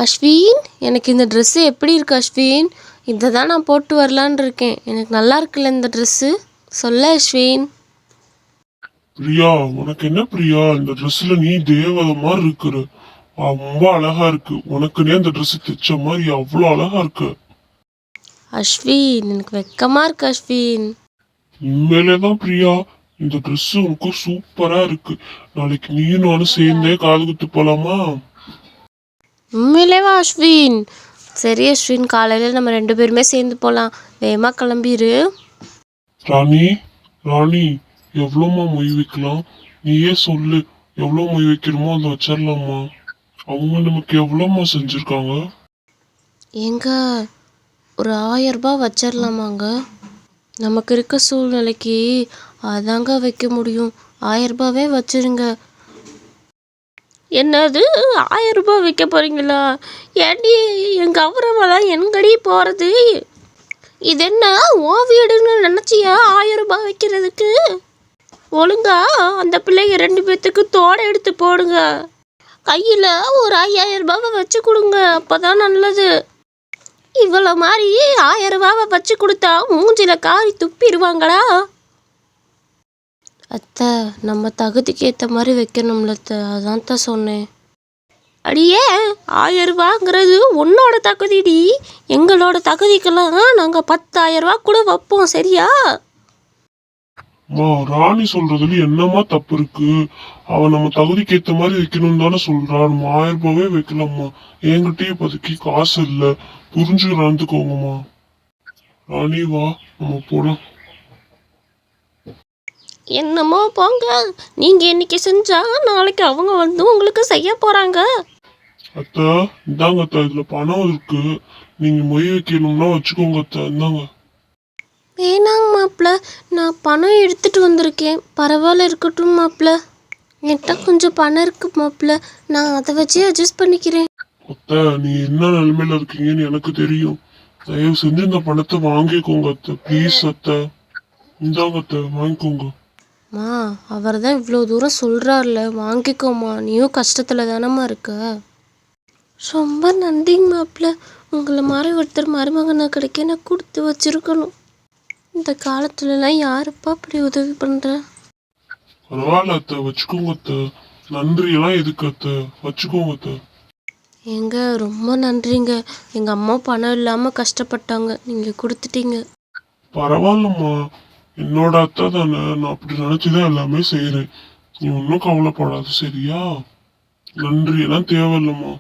அஸ்வின், எனக்கு இந்த ட்ரெஸ்ஸு எப்படி இருக்கு அஸ்வின்? இதை தான் நான் போட்டு வரலான் இருக்கேன். எனக்கு நல்லா இருக்குல்ல இந்த ட்ரெஸ்ஸு? சொல்ல அஸ்வின். பிரியா, உனக்கு என்ன பிரியா, இந்த ட்ரெஸ்ல நீ தேவதை மாதிரி இருக்கிற. ரொம்ப அழகா இருக்கு. உனக்குன்னே இந்த ட்ரெஸ் தைச்ச மாதிரி அவ்வளோ அழகா இருக்கு. அஸ்வின், எனக்கு வெக்கமா இருக்கு அஸ்வின். உண்மையிலேதான் பிரியா, இந்த ட்ரெஸ் உனக்கு சூப்பரா இருக்கு. நாளைக்கு நீயும் நானும் சேர்ந்தே காது குத்து போலாமா? உண்மையிலேவா அஸ்வின்? சரி அஸ்வின், காலையில் நம்ம 2 பேருமே சேர்ந்து போகலாம். வேகமாக கிளம்பிடு. ராணி, ராணி, எவ்வளோமா மொய் வைக்கலாம்? நீயே சொல்லு. எவ்வளோ மொய் வைக்கிறோமோ அதை வச்சிடலாமா? அவங்க நமக்கு எவ்வளோமா செஞ்சிருக்காங்க? எங்க ஒரு 1000 ரூபாய் வச்சிடலாமாங்க? நமக்கு இருக்க சூழ்நிலைக்கு அதாங்க வைக்க முடியும். 1000 ரூபாவே வச்சிருங்க. என்னது, 1000 ரூபாய் வைக்க போறீங்களா? ஏண்டி, எங்கள் அப்புறமெல்லாம் எங்கடி போகிறது? இது என்ன ஓ வீடுன்னு நினச்சியா 1000 ரூபாய் வைக்கிறதுக்கு? ஒழுங்கா அந்த பிள்ளைங்க 2 பேர்த்துக்கு தோடை எடுத்து போடுங்க. கையில் ஒரு 5000 ரூபாவை வச்சு கொடுங்க, அப்போ தான் நல்லது. இவ்வளோ மாதிரி 1000 ரூபாவை வச்சு கொடுத்தா மூஞ்சில காரி துப்பிடுவாங்களா? அத்தை, நம்ம தகுதிக்கு ஏற்ற மாதிரி வைக்கணும்ல அத்தை, அதான் தான் சொன்னேன். அடியே, 1000 ரூபாங்கிறது உன்னோட தகுதிடி. எங்களோட தகுதிக்கெல்லாம் நாங்கள் 10,000 ரூபா கூட வைப்போம், சரியா? ராணி சொல்றதுல என்னமா தப்பு இருக்கு? அவன் நம்ம தகுதிக்கு ஏத்த மாதிரி வைக்கணும்னு தானே சொல்றான். நம்ம 1000 ரூபாவே வைக்கலாமா? என்கிட்டயே இப்போதைக்கு காசு இல்லை, புரிஞ்சு நடந்துக்கோங்கம்மா. ராணி வா, நம்ம போலாம். என்னமோ போங்க. நீங்கள் இன்னைக்கு செஞ்சா நாளைக்கு அவங்க வந்து உங்களுக்கு செய்ய போகிறாங்க. அத்தை, இந்தாங்க அத்தை, இதுல பணம் இருக்கு. நீங்க மொய் வைக்கணும்னா வச்சுக்கோங்க அத்தை, இந்தாங்க. வேணாங்க மாப்பிள்ள, நான் பணம் எடுத்துகிட்டு வந்திருக்கேன். பரவாயில்ல, இருக்கட்டும் மாப்பிள்ள. என்கிட்ட கொஞ்சம் பணம் இருக்கு மாப்பிள்ள, நான் அதை வச்சே அட்ஜஸ்ட் பண்ணிக்கிறேன். அத்தை, நீ என்ன நிலைமையில இருக்கீங்கன்னு எனக்கு தெரியும். தயவு செஞ்சு இந்த பணத்தை வாங்கிக்கோங்க அத்தை, ப்ளீஸ் அத்தை. இந்தாங்க அத்தை, வாங்கிக்கோங்க. மா, அவர் தான் இவ்வளோ தூரம் சொல்கிறார்ல, வாங்கிக்கோமா. நீயும் கஷ்டத்தில் தானம்மா இருக்க. ரொம்ப நன்றிங்க மாப்பிள்ள. உங்களை மாதிரி ஒருத்தர் மருமகனை கிடைக்க நான் கொடுத்து வச்சிருக்கணும். இந்த காலத்துலலாம் யாருப்பா அப்படி உதவி பண்ணுற? பரவாயில்ல அத்தை, வச்சுக்கோங்க அத்தை. நன்றி எல்லாம் எதுக்கு அத்தை, வச்சுக்கோங்க அத்தை. ஏங்க, ரொம்ப நன்றிங்க. எங்கள் அம்மா பணம் இல்லாமல் கஷ்டப்பட்டாங்க, நீங்கள் கொடுத்துட்டீங்க. பரவாயில்லம்மா, என்னோட அத்தை தானே, நான் அப்படி நினைச்சுதான் எல்லாமே செய்யறேன். நீ ஒன்றும் கவலைப்படாது, சரியா? நன்றி எல்லாம் தேவையில்லம்மா.